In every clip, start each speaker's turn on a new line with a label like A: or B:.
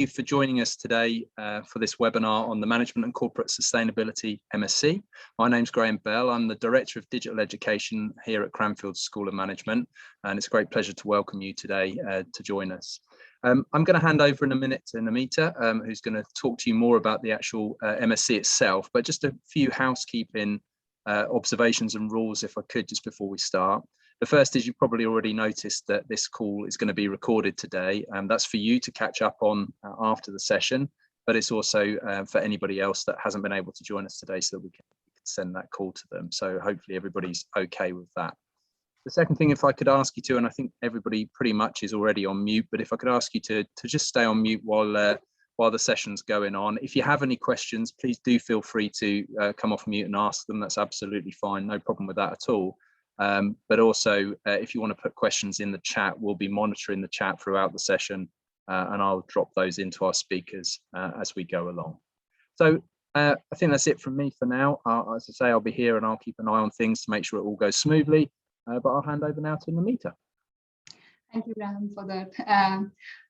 A: you for joining us today for this webinar on the Management and Corporate Sustainability MSc. My name's Graham Bell. I'm the Director of Digital Education here at Cranfield School of Management, and it's a great pleasure to welcome you today to join us. I'm going to hand over in a minute to Namita, who's going to talk to you more about the actual MSc itself, but just a few housekeeping observations and rules, if I could, just before we start. The first is, you've probably already noticed that this call is going to be recorded today, and that's for you to catch up on after the session, but it's also for anybody else that hasn't been able to join us today, so that we can send that call to them. So hopefully everybody's okay with that. The second thing, if I could ask you to, and I think everybody pretty much is already on mute, but if I could ask you to just stay on mute while the session's going on. If you have any questions, please do feel free to come off mute and ask them. That's absolutely fine, no problem with that at all. But also, if you want to put questions in the chat, we'll be monitoring the chat throughout the session, and I'll drop those into our speakers as we go along. So I think that's it from me for now. As I say, I'll be here and I'll keep an eye on things to make sure it all goes smoothly. But I'll hand over now to Namita.
B: Thank you, Graham, for that.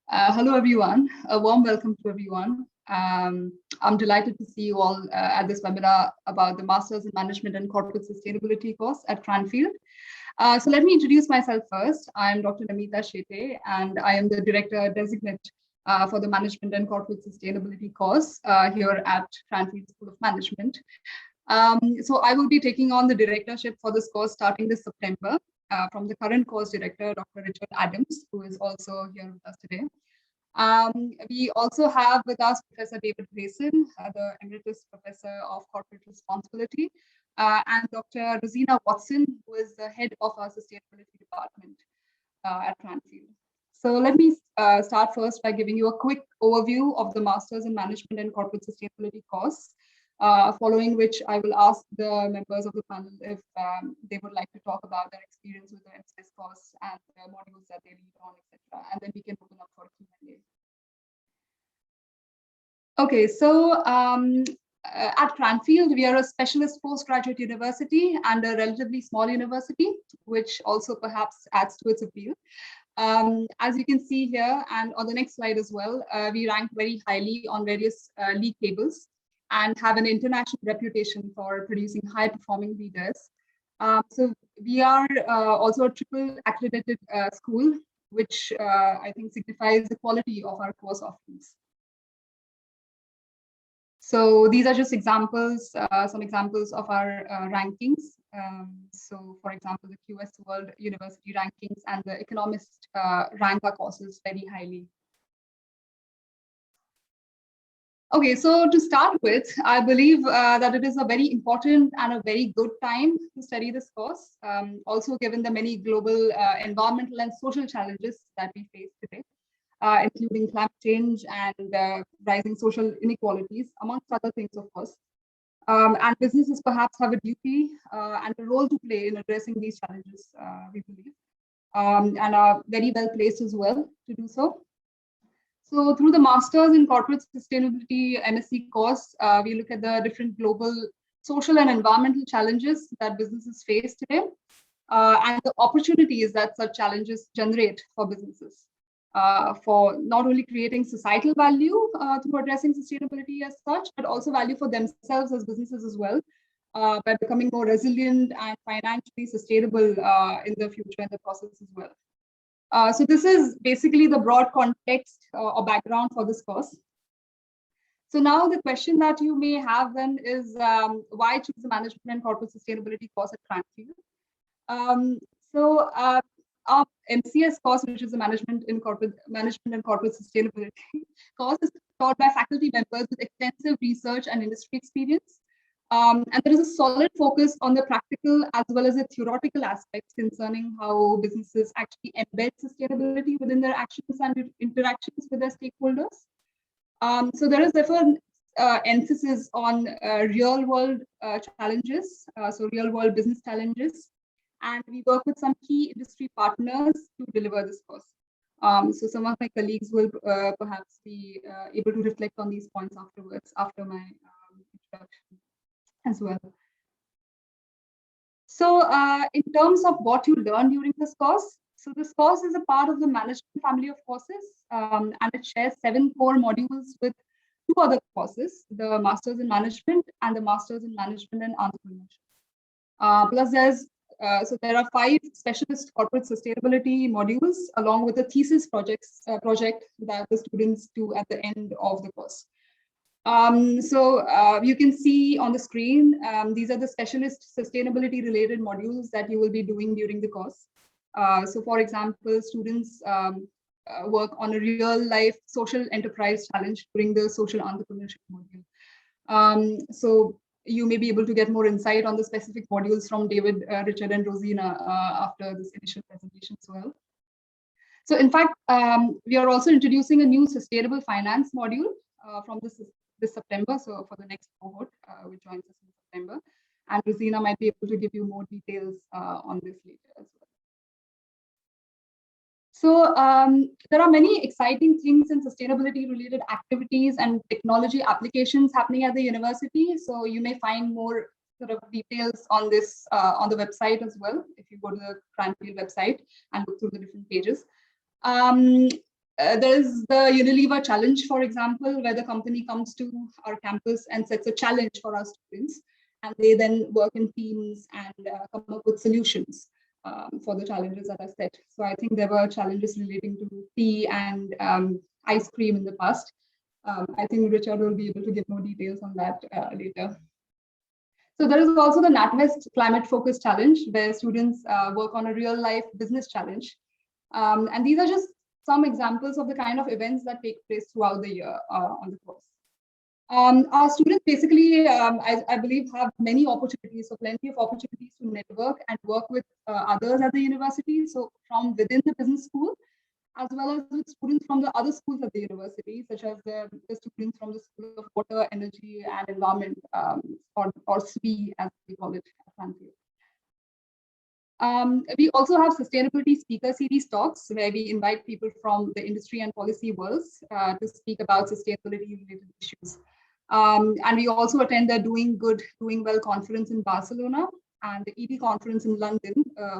B: Hello, everyone. A warm welcome to everyone. I'm delighted to see you all at this webinar about the Masters in Management and Corporate Sustainability course at Cranfield. So let me introduce myself first. I'm Dr. Namita Shetty, and I am the Director Designate for the Management and Corporate Sustainability course here at Cranfield School of Management. So I will be taking on the directorship for this course starting this September from the current course director, Dr. Richard Adams, who is also here with us today. We also have with us Professor David Grayson, the Emeritus Professor of Corporate Responsibility, and Dr. Rosina Watson, who is the head of our Sustainability Department at Cranfield. So let me start first by giving you a quick overview of the Masters in Management and Corporate Sustainability course, following which I will ask the members of the panel if they would like to talk about their experience with the MSc course and the modules that they lead on, etc. And then we can open up for Q&A. Okay, so at Cranfield, we are a specialist postgraduate university and a relatively small university, which also perhaps adds to its appeal. As you can see here, and on the next slide as well, we rank very highly on various league tables and have an international reputation for producing high-performing leaders. So we are also a triple accredited school, which I think signifies the quality of our course offerings. So these are just examples, some examples of our rankings. So for example, the QS World University rankings and the Economist rank our courses very highly. Okay, so to start with, I believe that it is a very important and a very good time to study this course, also given the many global environmental and social challenges that we face today, including climate change and rising social inequalities, amongst other things, of course. And businesses perhaps have a duty and a role to play in addressing these challenges, we believe, and are very well placed as well to do so. So through the Masters in Corporate Sustainability MSc course, we look at the different global social and environmental challenges that businesses face today, and the opportunities that such challenges generate for businesses, for not only creating societal value through addressing sustainability as such, but also value for themselves as businesses as well, by becoming more resilient and financially sustainable in the future in the process as well. So this is basically the broad context or background for this course. So now the question that you may have then is, why choose the Management and Corporate Sustainability course at Cranfield? Our MCS course, which is the Management and Corporate Sustainability course, is taught by faculty members with extensive research and industry experience. And there is a solid focus on the practical as well as the theoretical aspects concerning how businesses actually embed sustainability within their actions and interactions with their stakeholders. So there is therefore emphasis on real world challenges, so real world business challenges. And we work with some key industry partners to deliver this course. So some of my colleagues will perhaps be able to reflect on these points afterwards, after my introduction as well. So in terms of what you learn during this course, So this course is a part of the management family of courses, and it shares 7 core modules with 2 other courses, the Masters in Management and the Masters in Management and Entrepreneurship. Plus there are 5 specialist corporate sustainability modules along with a thesis project that the students do at the end of the course. You can see on the screen, these are the specialist sustainability related modules that you will be doing during the course. So for example, students work on a real life social enterprise challenge during the social entrepreneurship module. So you may be able to get more insight on the specific modules from David, Richard, and Rosina after this initial presentation as well. So in fact, we are also introducing a new sustainable finance module from this September. So for the next cohort, which joins us in September. And Rosina might be able to give you more details on this later as well. So there are many exciting things in sustainability related activities and technology applications happening at the university. So you may find more sort of details on this on the website as well, if you go to the Cranfield website and look through the different pages. There's the Unilever challenge, for example, where the company comes to our campus and sets a challenge for our students, and they then work in teams and come up with solutions for the challenges that are set. So I think there were challenges relating to tea and ice cream in the past. I think Richard will be able to give more details on that later. So there is also the NatWest Climate Focus Challenge, where students work on a real life business challenge. And these are just some examples of the kind of events that take place throughout the year on the course. Our students basically, I believe, have many opportunities, so plenty of opportunities to network and work with others at the university. So from within the business school, as well as with students from the other schools at the university, such as the students from the School of Water, Energy and Environment, or SWE, as we call it at Cranfield. We also have sustainability speaker series talks where we invite people from the industry and policy worlds to speak about sustainability related issues. And we also attend the Doing Good, Doing Well conference in Barcelona and the ED conference in London,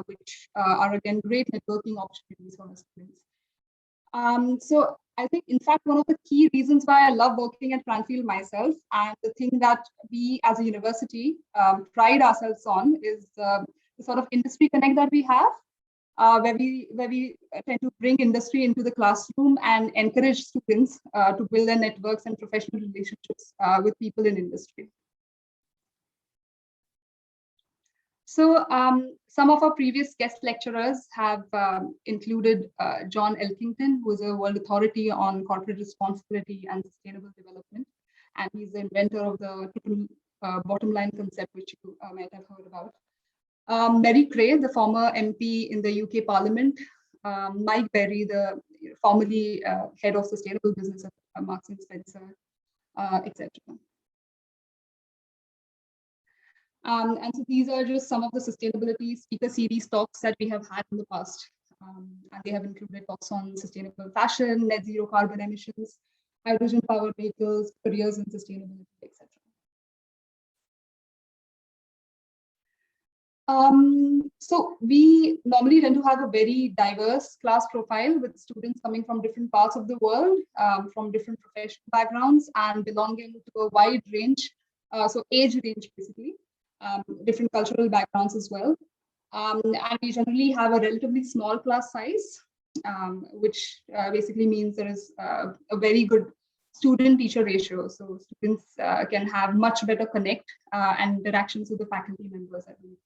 B: which are again great networking opportunities for our students. So I think, in fact, one of the key reasons why I love working at Cranfield myself, and the thing that we as a university pride ourselves on, is the sort of industry connect that we have, where we tend to bring industry into the classroom and encourage students to build their networks and professional relationships with people in industry. So some of our previous guest lecturers have included John Elkington, who is a world authority on corporate responsibility and sustainable development. And he's the inventor of the triple bottom line concept, which you might have heard about. Mary Cray, the former MP in the UK Parliament. Mike Berry, the formerly head of sustainable business at Marks and Spencer, etc. And so these are just some of the sustainability speaker series talks that we have had in the past. And they have included talks on sustainable fashion, net zero carbon emissions, hydrogen powered vehicles, careers in sustainability, etc. So we normally tend to have a very diverse class profile with students coming from different parts of the world, from different professional backgrounds and belonging to a wide range, so age range basically, different cultural backgrounds as well. And we generally have a relatively small class size, which basically means there is a very good student-teacher ratio. So students can have much better connect and interactions with the faculty members, I believe.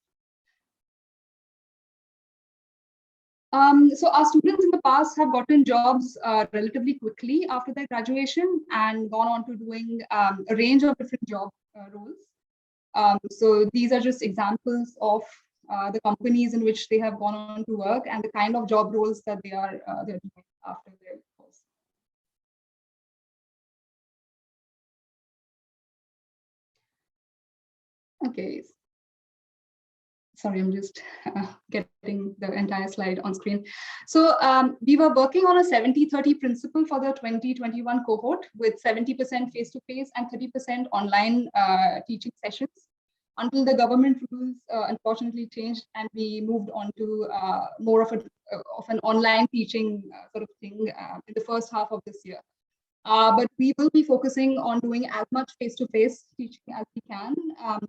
B: So our students in the past have gotten jobs relatively quickly after their graduation and gone on to doing a range of different job roles. So these are just examples of the companies in which they have gone on to work and the kind of job roles that they're doing after their course. Okay. Sorry, I'm just getting the entire slide on screen. So we were working on a 70-30 principle for the 2021 cohort with 70% face-to-face and 30% online teaching sessions. until the government rules unfortunately changed and we moved on to more of an online teaching sort of thing in the first half of this year. But we will be focusing on doing as much face-to-face teaching as we can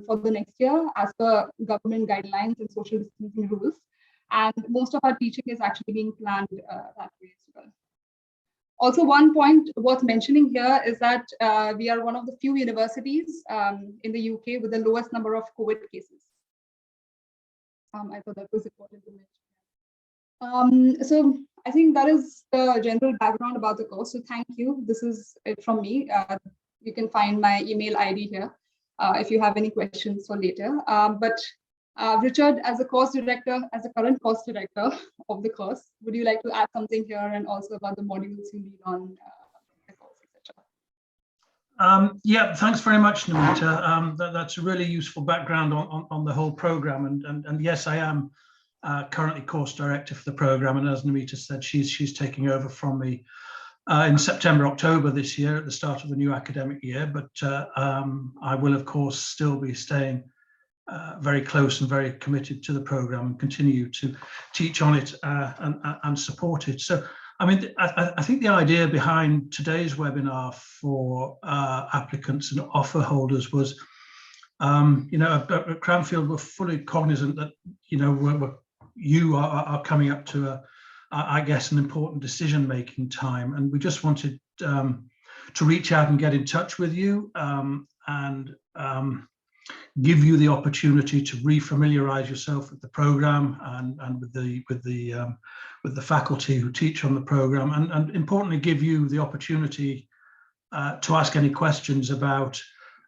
B: for the next year as per government guidelines and social distancing rules. And most of our teaching is actually being planned that way as well. Also, one point worth mentioning here is that we are one of the few universities in the UK with the lowest number of COVID cases. I thought that was important to mention. So I think that is the general background about the course. So thank you. This is it from me. You can find my email ID here if you have any questions for later. But Richard, as a course director, as a current course director of the course, would you like to add something here and also about the modules you lead on the course, etc.?
C: Yeah, thanks very much, Namita. That's a really useful background on the whole program. And yes, I am currently course director for the program. And as Namita said, she's taking over from me in September, October this year at the start of the new academic year. But I will, of course, still be staying very close and very committed to the program and continue to teach on it and support it. So, I mean, I think the idea behind today's webinar for applicants and offer holders was, you know, at Cranfield, we're fully cognizant that, you know, you are coming up to I guess, an important decision-making time. And we just wanted to reach out and get in touch with you and give you the opportunity to refamiliarize yourself with the program and with the faculty who teach on the program, and importantly, give you the opportunity to ask any questions about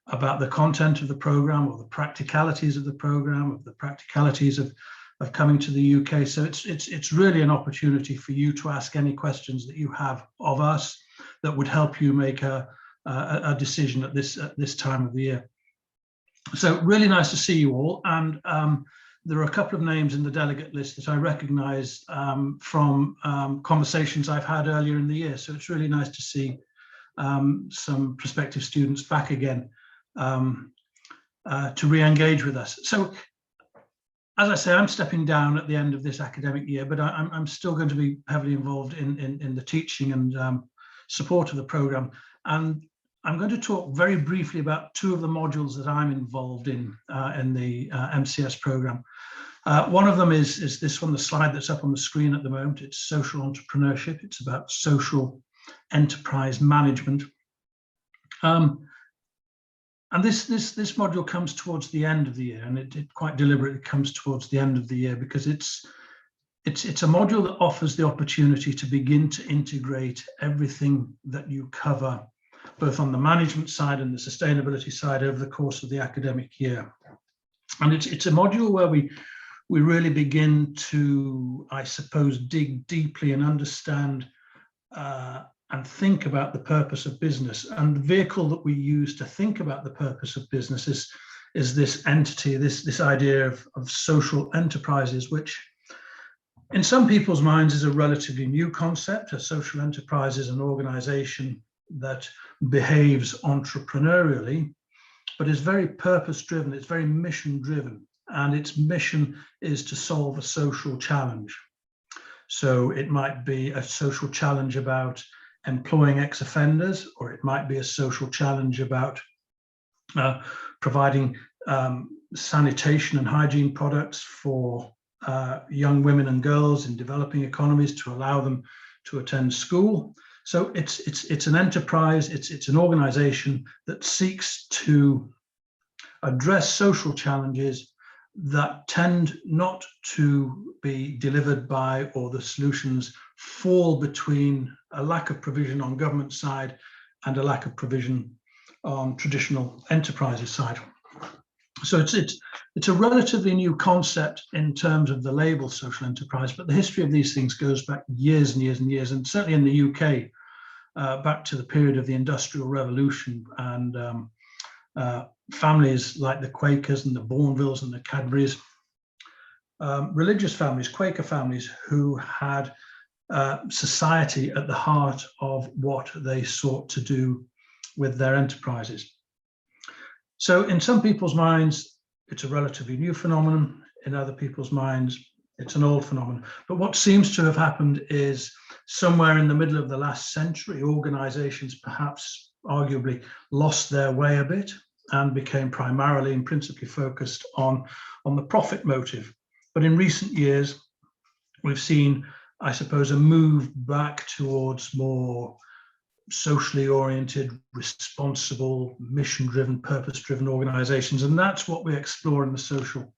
C: the content of the program or the practicalities of the program, of the practicalities of coming to the UK. So it's really an opportunity for you to ask any questions that you have of us that would help you make a decision at this time of the year. So really nice to see you all. And there are a couple of names in the delegate list that I recognize from conversations I've had earlier in the year. So it's really nice to see some prospective students back again to re-engage with us. So as I say, I'm stepping down at the end of this academic year, but I'm still going to be heavily involved in the teaching and support of the program. And I'm going to talk very briefly about two of the modules that I'm involved in the MCS program. One of them is this one, the slide that's up on the screen at the moment. It's social entrepreneurship. It's about social enterprise management. And this module comes towards the end of the year, and it quite deliberately comes towards the end of the year because it's a module that offers the opportunity to begin to integrate everything that you cover, both on the management side and the sustainability side over the course of the academic year. And it's a module where we really begin to, I suppose, dig deeply and understand and think about the purpose of business. And the vehicle that we use to think about the purpose of business is this entity, this idea of social enterprises, which in some people's minds is a relatively new concept. A social enterprise is an organization that behaves entrepreneurially, but is very purpose-driven, it's very mission-driven, and its mission is to solve a social challenge. So it might be a social challenge about employing ex-offenders, or it might be a social challenge about providing sanitation and hygiene products for young women and girls in developing economies to allow them to attend school. So it's an enterprise, it's an organization that seeks to address social challenges that tend not to be delivered by, or the solutions fall between a lack of provision on government side and a lack of provision on traditional enterprises side. So it's a relatively new concept in terms of the label social enterprise, but the history of these things goes back years and years and years, and certainly in the UK, back to the period of the Industrial Revolution, and families like the Quakers and the Bournevilles and the Cadburys, religious families, Quaker families, who had society at the heart of what they sought to do with their enterprises. So in some people's minds, it's a relatively new phenomenon. In other people's minds, it's an old phenomenon. But what seems to have happened is somewhere in the middle of the last century, organizations perhaps arguably lost their way a bit and became primarily and principally focused on the profit motive. But in recent years, we've seen, I suppose, a move back towards more socially oriented, responsible, mission-driven, purpose-driven organizations. And that's what we explore in the social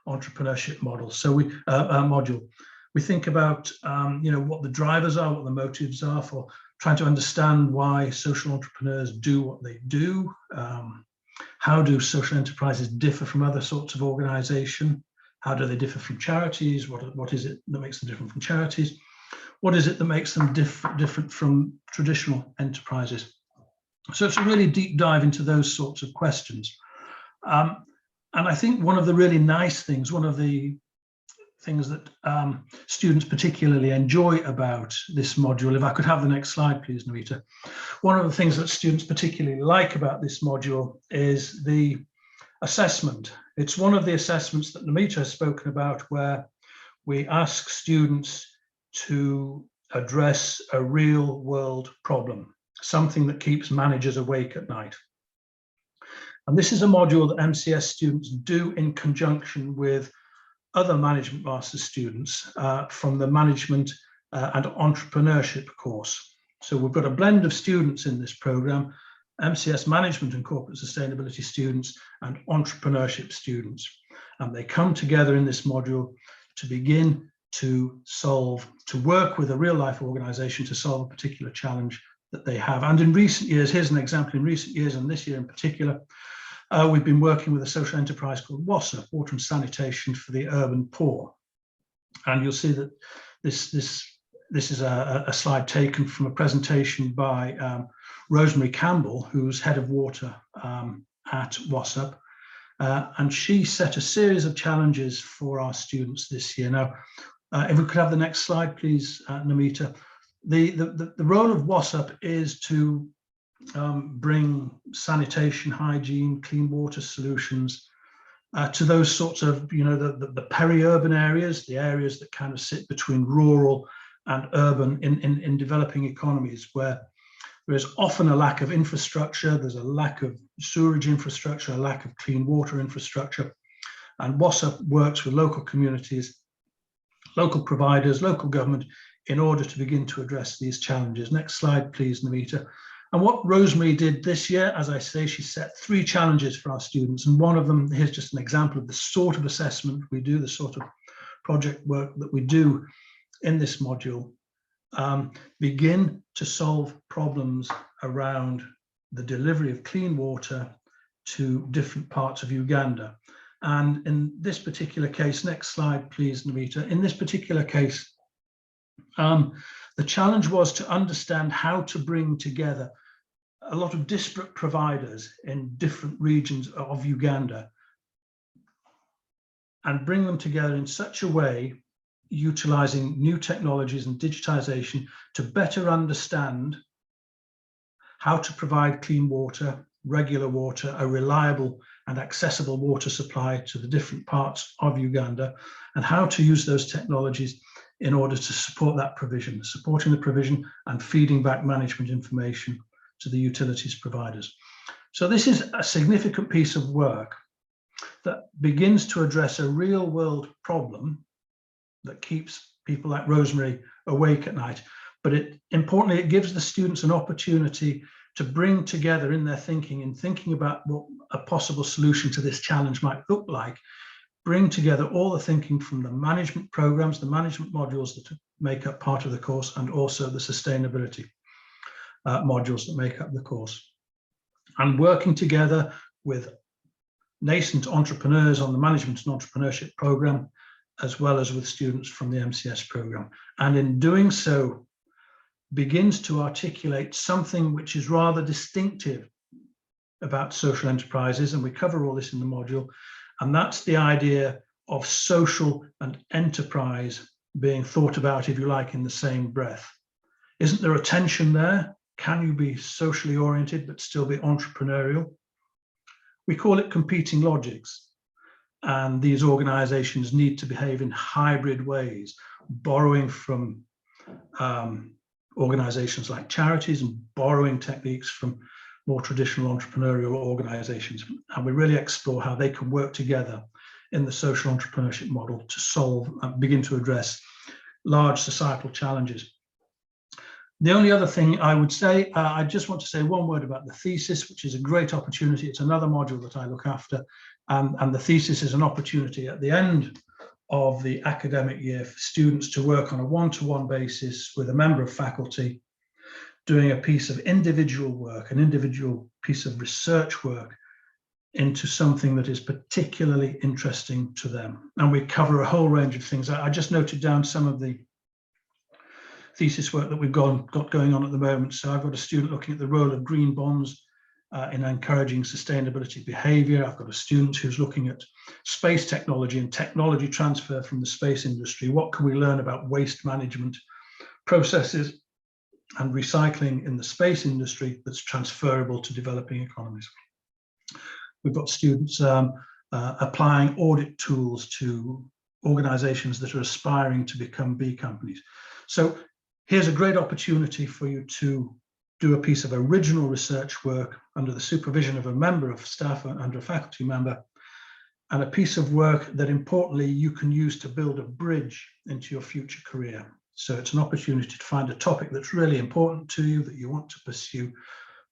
C: entrepreneurship model. So module. We think about what the drivers are, what the motives are for trying to understand why social entrepreneurs do what they do. How do social enterprises differ from other sorts of organization? How do they differ from charities? What is it that makes them different from charities? What is it that makes them different from traditional enterprises? So it's a really deep dive into those sorts of questions. And I think one of the really nice things, one of the things that students particularly enjoy about this module, if I could have the next slide, please, Namita. One of the things that students particularly like about this module is the assessment. It's one of the assessments that Namita has spoken about, where we ask students to address a real world problem, something that keeps managers awake at night. And this is a module that MCS students do in conjunction with other management master's students from the management and entrepreneurship course. So we've got a blend of students in this program, MCS management and corporate sustainability students and entrepreneurship students. And they come together in this module to begin to work with a real life organization to solve a particular challenge that they have. And in recent years, here's an example, in recent years, and this year in particular, we've been working with a social enterprise called WASSA, Water and Sanitation for the Urban Poor. And you'll see that this is a slide taken from a presentation by Rosemary Campbell, who's head of water at WASSA. And she set a series of challenges for our students this year. Now, if we could have the next slide, please, Namita. The role of WASSA is to bring sanitation, hygiene, clean water solutions to those sorts of, the peri-urban areas, the areas that kind of sit between rural and urban in developing economies, where there is often a lack of infrastructure, there's a lack of sewerage infrastructure, a lack of clean water infrastructure. And WASSA works with local communities, local providers, local government, in order to begin to address these challenges. Next slide, please, Namita. And what Rosemary did this year, as I say, she set 3 challenges for our students. And one of them, here's just an example of the sort of assessment we do, the sort of project work that we do in this module. Begin to solve problems around the delivery of clean water to different parts of Uganda. And in this particular case, next slide, please, Namita. In this particular case, the challenge was to understand how to bring together a lot of disparate providers in different regions of Uganda and bring them together in such a way, utilizing new technologies and digitization, to better understand how to provide clean water, regular water, a reliable and accessible water supply to the different parts of Uganda, and how to use those technologies in order to support that provision, supporting the provision and feeding back management information to the utilities providers. So this is a significant piece of work that begins to address a real world problem that keeps people like Rosemary awake at night. But importantly, it gives the students an opportunity to bring together in their thinking, in thinking about what a possible solution to this challenge might look like, bring together all the thinking from the management programs, the management modules that make up part of the course, and also the sustainability modules that make up the course. And working together with nascent entrepreneurs on the management and entrepreneurship program, as well as with students from the MCS program. And in doing so, begins to articulate something which is rather distinctive about social enterprises, and we cover all this in the module, and that's the idea of social and enterprise being thought about, if you like, in the same breath. Isn't there a tension there? Can you be socially oriented but still be entrepreneurial? We call it competing logics. And these organizations need to behave in hybrid ways, borrowing from organizations like charities and borrowing techniques from more traditional entrepreneurial organizations. And we really explore how they can work together in the social entrepreneurship model to solve and begin to address large societal challenges. The only other thing I would say, I just want to say one word about the thesis, which is a great opportunity. It's another module that I look after. And the thesis is an opportunity at the end of the academic year for students to work on a one-to-one basis with a member of faculty, doing a piece of individual work, an individual piece of research work into something that is particularly interesting to them. And we cover a whole range of things. I just noted down some of the thesis work that we've got going on at the moment. So I've got a student looking at the role of green bonds in encouraging sustainability behavior. I've got a student who's looking at space technology and technology transfer from the space industry. What can we learn about waste management processes and recycling in the space industry that's transferable to developing economies? We've got students applying audit tools to organizations that are aspiring to become B companies. So here's a great opportunity for you to do a piece of original research work under the supervision of a member of staff and under a faculty member, and a piece of work that importantly you can use to build a bridge into your future career. So it's an opportunity to find a topic that's really important to you, that you want to pursue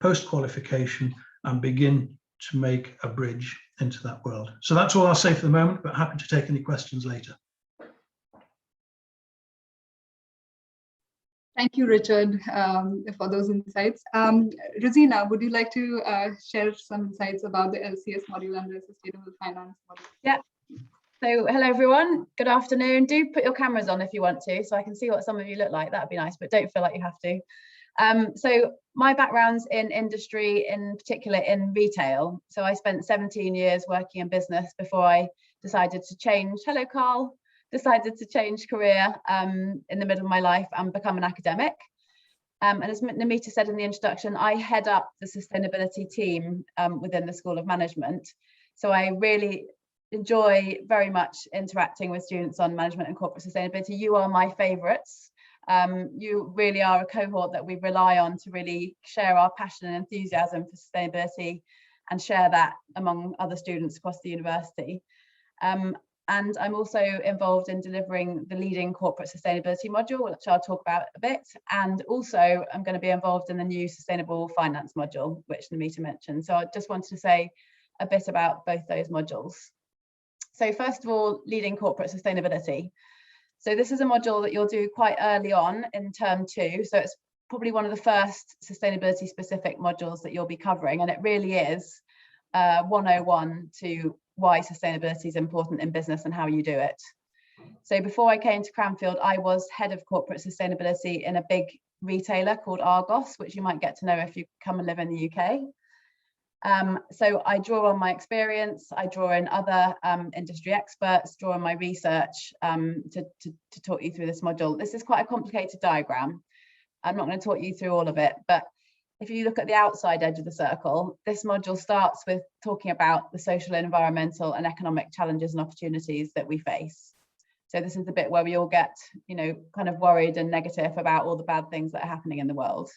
C: post-qualification and begin to make a bridge into that world. So that's all I'll say for the moment, but happy to take any questions later.
B: Thank you, Richard, for those insights. Rosina, would you like to share some insights about the LCS module and the sustainable finance module?
D: Yeah. So hello, everyone. Good afternoon. Do put your cameras on if you want to, so I can see what some of you look like. That'd be nice, but don't feel like you have to. So my background's in industry, in particular in retail. So I spent 17 years working in business before I decided to change. Hello, Carl. Decided to change career in the middle of my life and become an academic. And as Namita said in the introduction, I head up the sustainability team within the School of Management. So I really enjoy very much interacting with students on management and corporate sustainability. You are my favourites. You really are a cohort that we rely on to really share our passion and enthusiasm for sustainability and share that among other students across the university. And I'm also involved in delivering the leading corporate sustainability module, which I'll talk about a bit. And also I'm going to be involved in the new sustainable finance module, which Namita mentioned. So I just wanted to say a bit about both those modules. So first of all, leading corporate sustainability. So this is a module that you'll do quite early on in term 2. So it's probably one of the first sustainability specific modules that you'll be covering. And it really is 101 to why sustainability is important in business and how you do it. So before I came to Cranfield, I was head of corporate sustainability in a big retailer called Argos, which you might get to know if you come and live in the UK. So I draw on my experience, I draw in other industry experts, draw on my research to talk you through this module. This is quite a complicated diagram. I'm not going to talk you through all of it, but if you look at the outside edge of the circle, this module starts with talking about the social, environmental and economic challenges and opportunities that we face. So this is the bit where we all get, you know, kind of worried and negative about all the bad things that are happening in the world.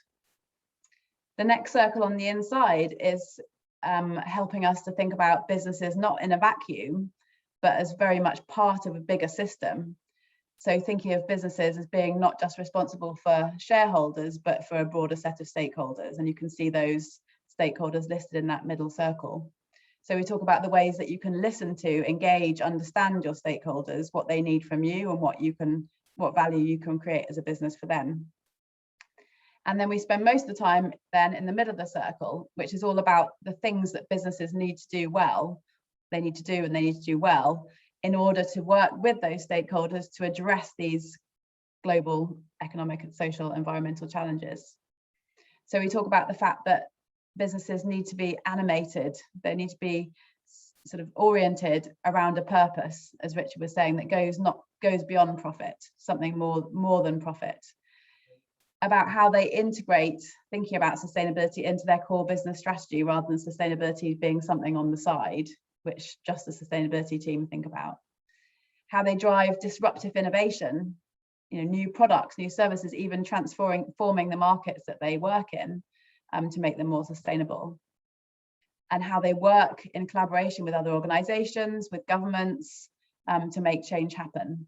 D: The next circle on the inside is helping us to think about businesses not in a vacuum, but as very much part of a bigger system. So thinking of businesses as being not just responsible for shareholders, but for a broader set of stakeholders. And you can see those stakeholders listed in that middle circle. So we talk about the ways that you can listen to, engage, understand your stakeholders, what they need from you and what value you can create as a business for them. And then we spend most of the time then in the middle of the circle, which is all about the things that businesses need to do well, they need to do well, in order to work with those stakeholders to address these global economic and social environmental challenges. So we talk about the fact that businesses need to be animated, they need to be sort of oriented around a purpose, as Richard was saying, that goes beyond profit, something more than profit. About how they integrate thinking about sustainability into their core business strategy rather than sustainability being something on the side. which just the sustainability team think about. How they drive disruptive innovation, new products, new services, even transforming the markets that they work in to make them more sustainable. And how they work in collaboration with other organizations, with governments, to make change happen.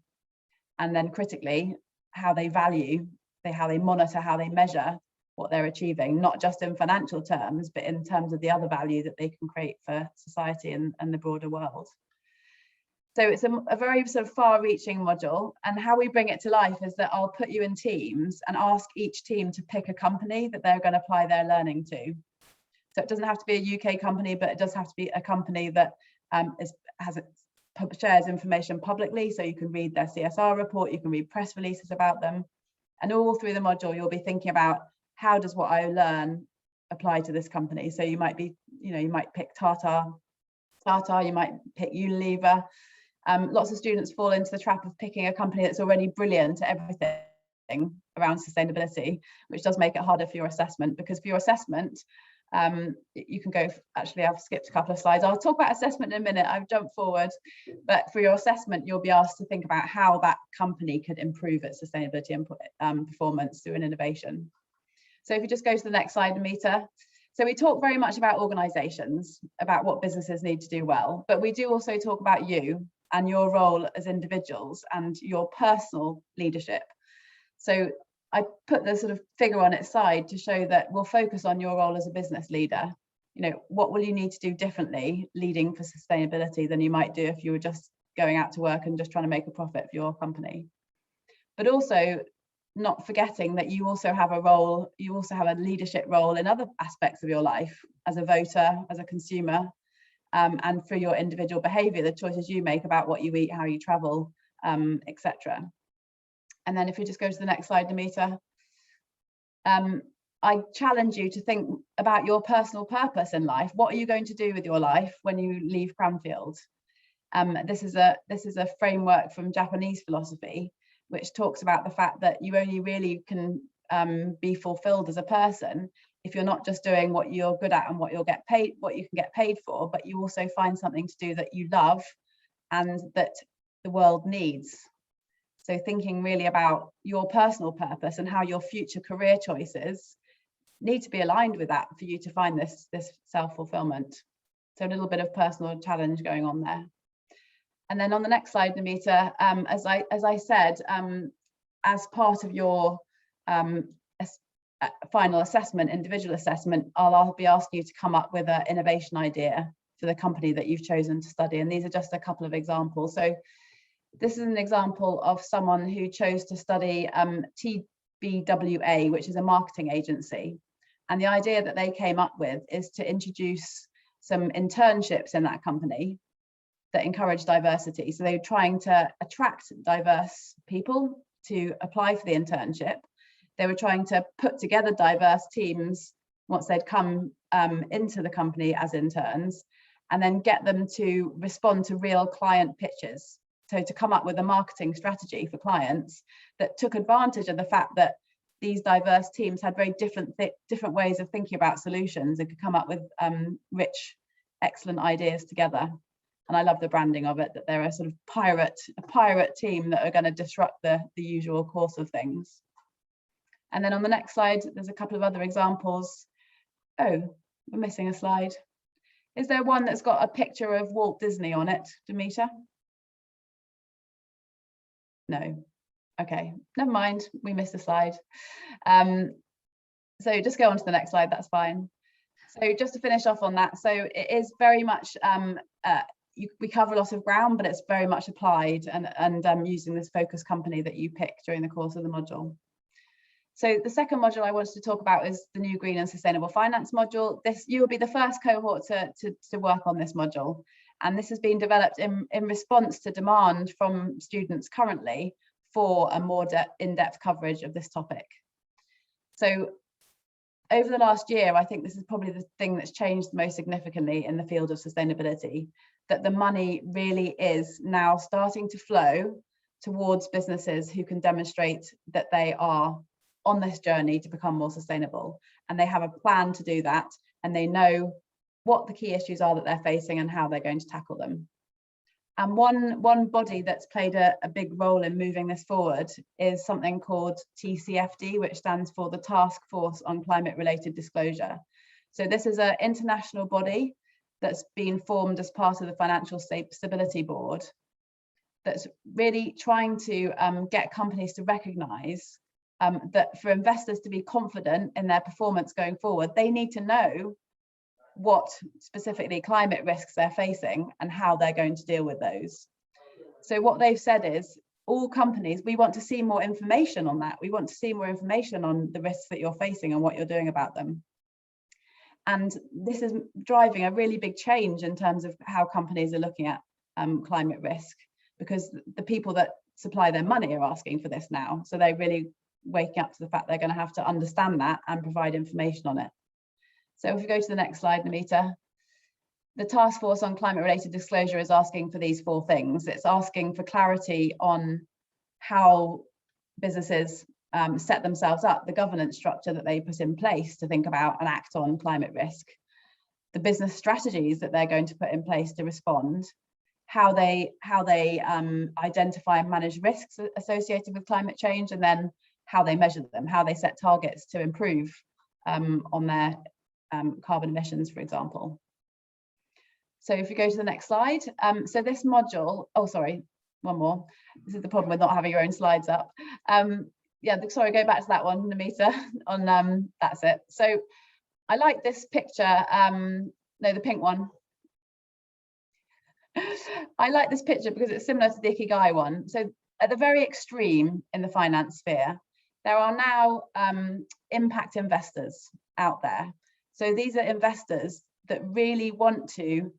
D: And then critically, how they value, how they monitor, how they measure what they're achieving, not just in financial terms, but in terms of the other value that they can create for society and the broader world. So it's a very sort of far-reaching module, and how we bring it to life is that I'll put you in teams and ask each team to pick a company that they're going to apply their learning to. So it doesn't have to be a UK company, but it does have to be a company that shares information publicly, so you can read their CSR report, you can read press releases about them, and all through the module you'll be thinking about, how does what I learn apply to this company? So you might be, you might pick Tata, you might pick Unilever. Lots of students fall into the trap of picking a company that's already brilliant at everything around sustainability, which does make it harder for your assessment, because for your assessment, you can go, actually I've skipped a couple of slides. I'll talk about assessment in a minute, I've jumped forward, but for your assessment, you'll be asked to think about how that company could improve its sustainability and performance through an innovation. So if you just go to the next slide, Amita. So we talk very much about organizations, about what businesses need to do well, but we do also talk about you and your role as individuals and your personal leadership. So I put the sort of figure on its side to show that we'll focus on your role as a business leader. What will you need to do differently leading for sustainability than you might do if you were just going out to work and just trying to make a profit for your company? But also not forgetting that you also have a role, you also have a leadership role in other aspects of your life, as a voter, as a consumer, and for your individual behavior, the choices you make about what you eat, how you travel, etc. And then if we just go to the next slide, Namita, I challenge you to think about your personal purpose in life. What are you going to do with your life when you leave Cranfield? This is a framework from Japanese philosophy, which talks about the fact that you only really can be fulfilled as a person if you're not just doing what you're good at and what you can get paid for, but you also find something to do that you love and that the world needs. So thinking really about your personal purpose and how your future career choices need to be aligned with that for you to find this self-fulfillment. So a little bit of personal challenge going on there. And then on the next slide, Namita, as I said, as part of your final assessment, individual assessment, I'll be asking you to come up with an innovation idea for the company that you've chosen to study. And these are just a couple of examples. So this is an example of someone who chose to study TBWA, which is a marketing agency. And the idea that they came up with is to introduce some internships in that company that encourage diversity. So they're trying to attract diverse people to apply for the internship. They were trying to put together diverse teams once they'd come into the company as interns, and then get them to respond to real client pitches. So to come up with a marketing strategy for clients that took advantage of the fact that these diverse teams had very different ways of thinking about solutions and could come up with rich, excellent ideas together. And I love the branding of it, that they're a sort of pirate team that are going to disrupt the usual course of things. And then on the next slide, there's a couple of other examples. Oh, we're missing a slide. Is there one that's got a picture of Walt Disney on it, Demeter? No. Okay, never mind, we missed a slide. So just go on to the next slide, that's fine. So just to finish off on that, so it is very much, we cover a lot of ground, but it's very much applied and using this focus company that you pick during the course of the module. So the second module I wanted to talk about is the new green and sustainable finance module. You will be the first cohort to work on this module. And this has been developed in response to demand from students currently for a more in-depth coverage of this topic. So over the last year, I think this is probably the thing that's changed most significantly in the field of sustainability, that the money really is now starting to flow towards businesses who can demonstrate that they are on this journey to become more sustainable. And they have a plan to do that, and they know what the key issues are that they're facing and how they're going to tackle them. And one body that's played a big role in moving this forward is something called TCFD, which stands for the Task Force on Climate-Related Disclosure. So this is an international body that's been formed as part of the Financial Stability Board, that's really trying to get companies to recognise that for investors to be confident in their performance going forward, they need to know what specifically climate risks they're facing and how they're going to deal with those. So what they've said is, all companies, we want to see more information on that. We want to see more information on the risks that you're facing and what you're doing about them. And this is driving a really big change in terms of how companies are looking at climate risk, because the people that supply their money are asking for this now. So they're really waking up to the fact they're going to have to understand that and provide information on it. So if we go to the next slide, Namita, the Task Force on Climate-Related Disclosure is asking for these 4 things. It's asking for clarity on how businesses set themselves up, the governance structure that they put in place to think about and act on climate risk, the business strategies that they're going to put in place to respond, how they identify and manage risks associated with climate change, and then how they measure them, how they set targets to improve on their carbon emissions, for example. So if you go to the next slide, so this module, oh, sorry, one more. This is the problem with not having your own slides up. Yeah, sorry, go back to that one, Namita, on, that's it. So I like this picture, no, the pink one. I like this picture because it's similar to the Ikigai one. So at the very extreme in the finance sphere, there are now impact investors out there. So these are investors that really want to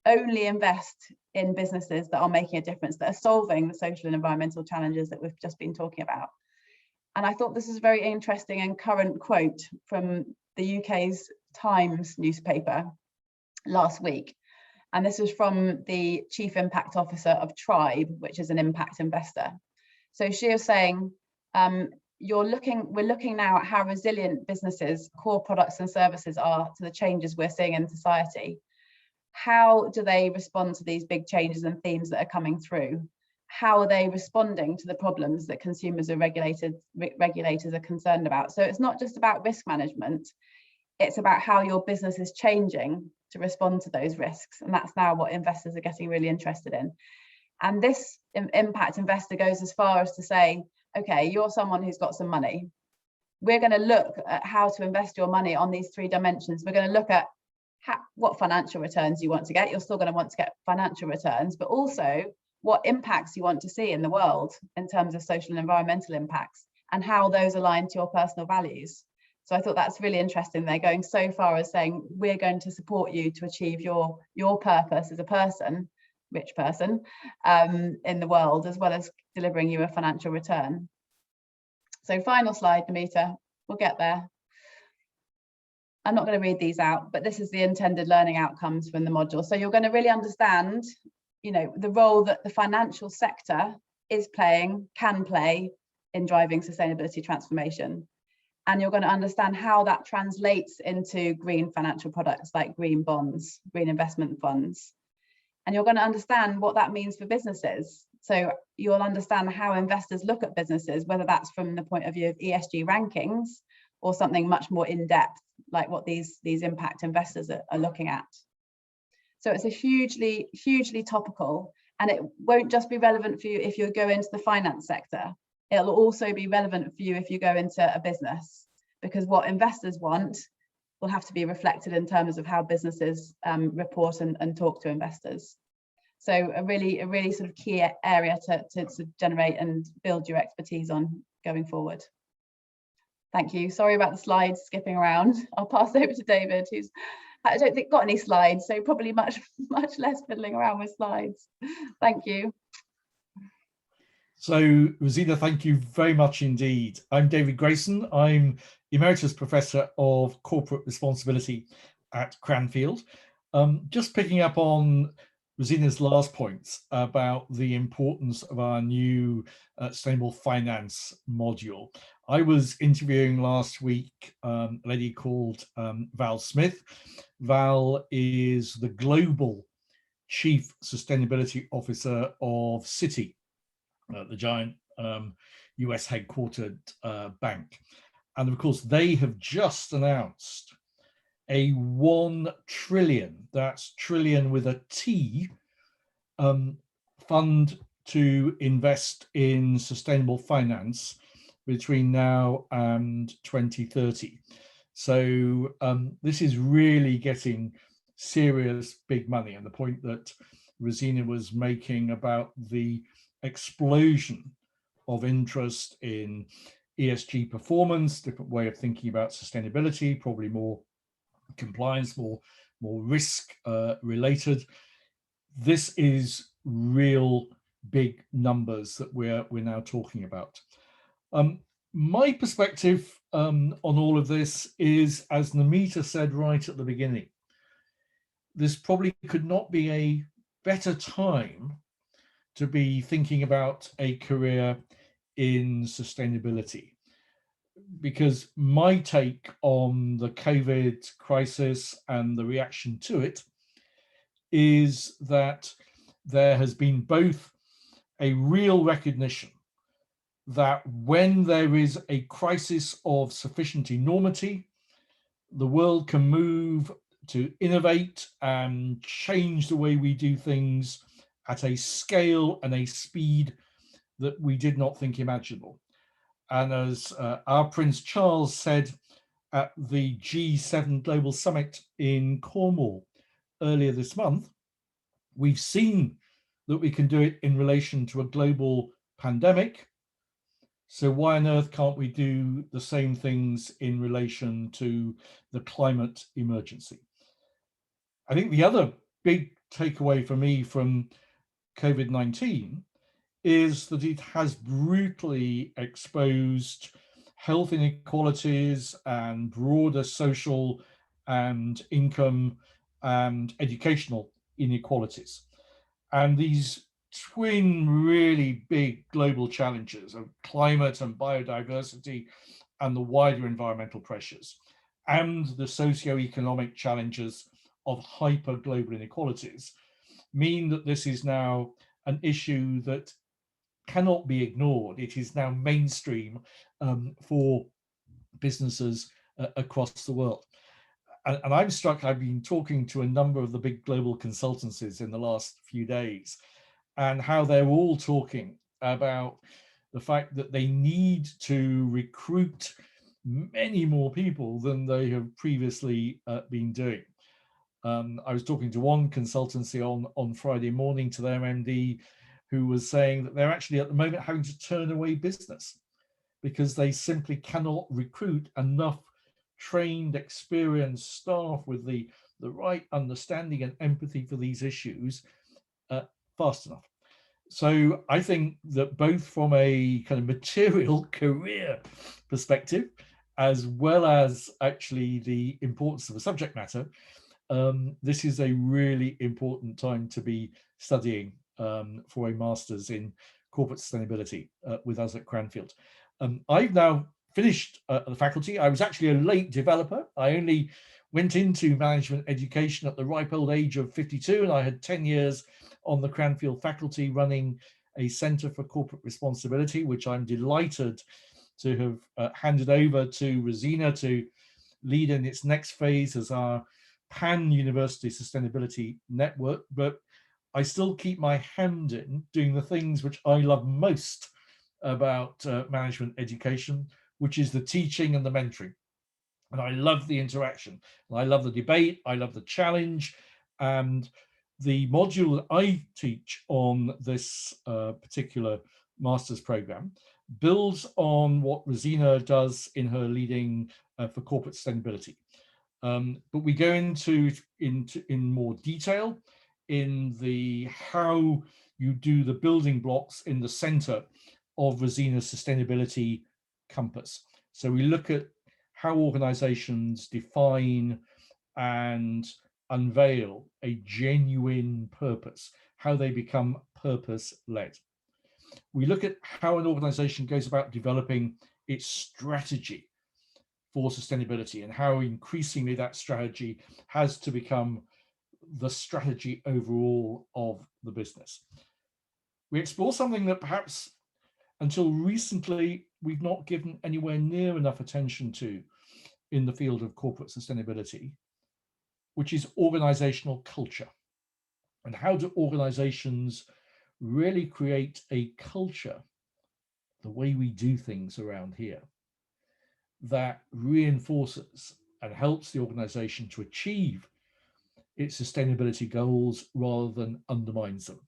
D: only invest in businesses that are making a difference, that are solving the social and environmental challenges that we've just been talking about. And I thought this is a very interesting and current quote from the UK's Times newspaper last week. And this was from the Chief Impact Officer of Tribe, which is an impact investor. So she was saying, we're looking now at how resilient businesses, core products and services are to the changes we're seeing in society. How do they respond to these big changes and themes that are coming through? How are they responding to the problems that consumers or regulators are concerned about? So it's not just about risk management, it's about how your business is changing to respond to those risks. And that's now what investors are getting really interested in. And this impact investor goes as far as to say, okay, you're someone who's got some money. We're going to look at how to invest your money on these 3 dimensions. We're going to look at what financial returns you want to get. You're still going to want to get financial returns, but also what impacts you want to see in the world in terms of social and environmental impacts, and how those align to your personal values. So I thought that's really interesting. They're going so far as saying, we're going to support you to achieve your purpose as a person, rich person, in the world, as well as delivering you a financial return. So final slide, Namita, we'll get there. I'm not going to read these out, but this is the intended learning outcomes from the module. So you're going to really understand, the role that the financial sector is playing, can play in driving sustainability transformation. And you're going to understand how that translates into green financial products like green bonds, green investment funds. And you're going to understand what that means for businesses. So you'll understand how investors look at businesses, whether that's from the point of view of ESG rankings or something much more in-depth, like what these impact investors are looking at. So it's a hugely, hugely topical, and it won't just be relevant for you if you go into the finance sector. It'll also be relevant for you if you go into a business, because what investors want will have to be reflected in terms of how businesses report and talk to investors. So a really sort of key area to generate and build your expertise on going forward. Thank you. Sorry about the slides skipping around. I'll pass over to David, who's, I don't think got any slides, so probably much less fiddling around with slides. Thank you.
E: So, Rosina, thank you very much indeed. I'm David Grayson. I'm Emeritus Professor of Corporate Responsibility at Cranfield. Just picking up on Rosina's last points about the importance of our new sustainable finance module. I was interviewing last week a lady called Val Smith. Val is the global Chief Sustainability Officer of Citi, the giant US headquartered bank. And of course, they have just announced a 1 trillion, that's trillion with a T, fund to invest in sustainable finance between now and 2030. So this is really getting serious big money. And the point that Rosina was making about the explosion of interest in ESG performance, different way of thinking about sustainability, probably more compliance, more risk related. This is real big numbers that we're now talking about. My perspective on all of this is, as Namita said right at the beginning, this probably could not be a better time to be thinking about a career in sustainability, because my take on the COVID crisis and the reaction to it is that there has been both a real recognition that when there is a crisis of sufficient enormity, the world can move to innovate and change the way we do things at a scale and a speed that we did not think imaginable. And as our Prince Charles said at the G7 Global Summit in Cornwall earlier this month, we've seen that we can do it in relation to a global pandemic. So why on earth can't we do the same things in relation to the climate emergency? I think the other big takeaway for me from COVID-19 is that it has brutally exposed health inequalities and broader social and income and educational inequalities. And these twin really big global challenges of climate and biodiversity and the wider environmental pressures and the socio-economic challenges of hyper global inequalities mean that this is now an issue that cannot be ignored. It is now mainstream for businesses across the world. And I'm struck, I've been talking to a number of the big global consultancies in the last few days, and how they're all talking about the fact that they need to recruit many more people than they have previously been doing. I was talking to one consultancy on Friday morning to their MD, who was saying that they're actually at the moment having to turn away business because they simply cannot recruit enough trained, experienced staff with the right understanding and empathy for these issues fast enough. So I think that both from a kind of material career perspective, as well as actually the importance of the subject matter, this is a really important time to be studying for a master's in corporate sustainability with us at Cranfield. I've now finished the faculty. I was actually a late developer. I only went into management education at the ripe old age of 52, and I had 10 years on the Cranfield faculty running a Centre for Corporate Responsibility, which I'm delighted to have handed over to Rosina to lead in its next phase as our pan-university sustainability network. But I still keep my hand in doing the things which I love most about management education, which is the teaching and the mentoring. And I love the interaction. I love the debate. I love the challenge. And the module that I teach on this particular master's program builds on what Rosina does in her leading for corporate sustainability. But we go into in more detail in the how you do the building blocks in the center of Rosina's sustainability compass. So we look at how organizations define and unveil a genuine purpose, how they become purpose-led. We look at how an organization goes about developing its strategy for sustainability and how increasingly that strategy has to become the strategy overall of the business. We explore something that perhaps until recently we've not given anywhere near enough attention to in the field of corporate sustainability, which is organizational culture. And how do organizations really create a culture, the way we do things around here, that reinforces and helps the organization to achieve its sustainability goals rather than undermines them.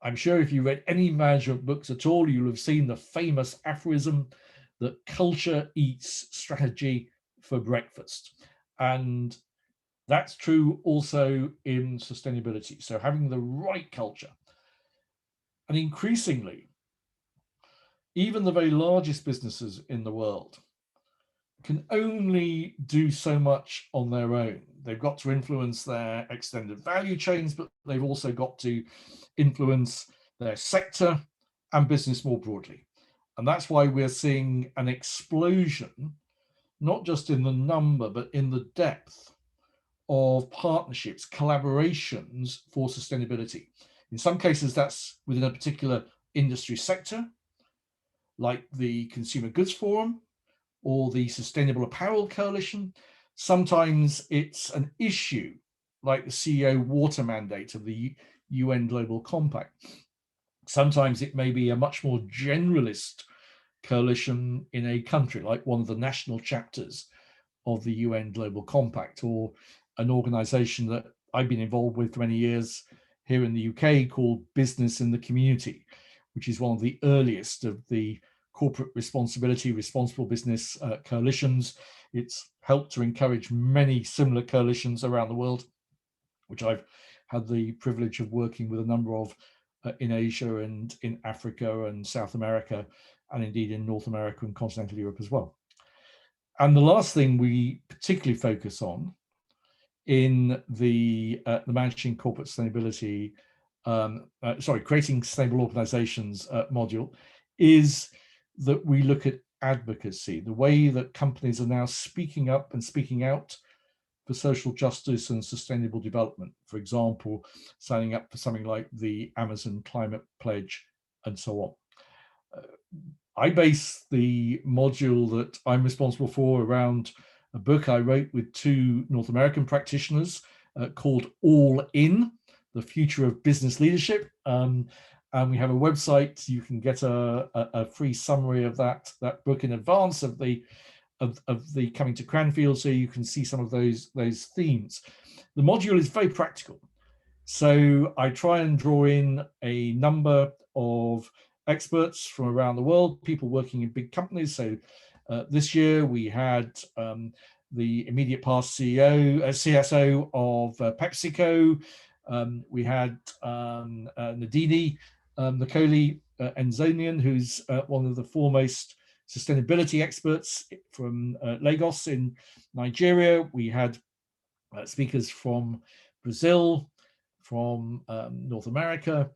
E: I'm sure if you read any management books at all, you'll have seen the famous aphorism that culture eats strategy for breakfast. And that's true also in sustainability. So having the right culture. And increasingly, even the very largest businesses in the world can only do so much on their own. They've got to influence their extended value chains, but they've also got to influence their sector and business more broadly. And that's why we're seeing an explosion, not just in the number, but in the depth of partnerships, collaborations for sustainability. In some cases, that's within a particular industry sector, like the Consumer Goods Forum or the Sustainable Apparel Coalition. Sometimes it's an issue like the CEO water mandate of the UN Global Compact. Sometimes it may be a much more generalist coalition in a country, like one of the national chapters of the UN Global Compact, or an organization that I've been involved with for many years here in the UK called Business in the Community, which is one of the earliest of the corporate responsibility, responsible business coalitions. It's helped to encourage many similar coalitions around the world, which I've had the privilege of working with a number of in Asia and in Africa and South America, and indeed in North America and continental Europe as well. And the last thing we particularly focus on in the Managing Corporate Sustainability, Creating Sustainable Organizations module is that we look at advocacy, the way that companies are now speaking up and speaking out for social justice and sustainable development. For example, signing up for something like the Amazon Climate Pledge and so on. I base the module that I'm responsible for around a book I wrote with two North American practitioners called All In, The Future of Business Leadership. And we have a website. You can get a free summary of that book in advance of the coming to Cranfield, so you can see some of those themes. The module is very practical. So I try and draw in a number of experts from around the world, people working in big companies. So this year we had the immediate past CSO of PepsiCo. We had Nadini Nicoli Enzonian, who's one of the foremost sustainability experts from Lagos in Nigeria. We had speakers from Brazil, from North America,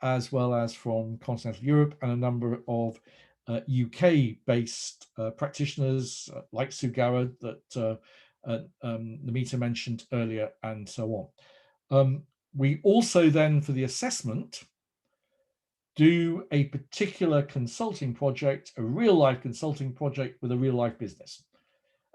E: as well as from continental Europe, and a number of UK-based practitioners like Sue Garrett that Namita mentioned earlier, and so on. We also then, for the assessment, do a particular consulting project, a real-life consulting project with a real-life business.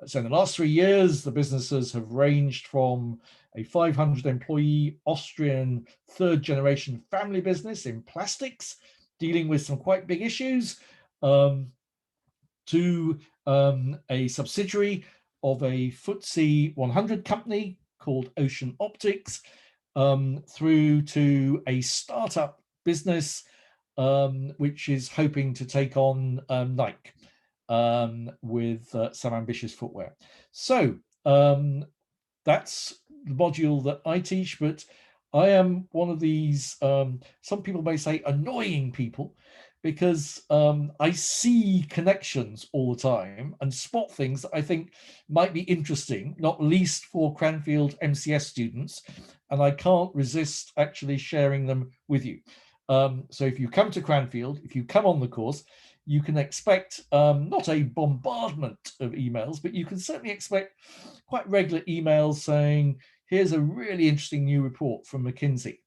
E: So in the last 3 years, the businesses have ranged from a 500-employee Austrian third-generation family business in plastics, dealing with some quite big issues, to a subsidiary of a FTSE 100 company called Ocean Optics, through to a startup business which is hoping to take on Nike with some ambitious footwear. So that's the module that I teach, but I am one of these, some people may say annoying people, because I see connections all the time and spot things that I think might be interesting, not least for Cranfield MCS students, and I can't resist actually sharing them with you. So if you come to Cranfield, if you come on the course, you can expect not a bombardment of emails, but you can certainly expect quite regular emails saying, here's a really interesting new report from McKinsey,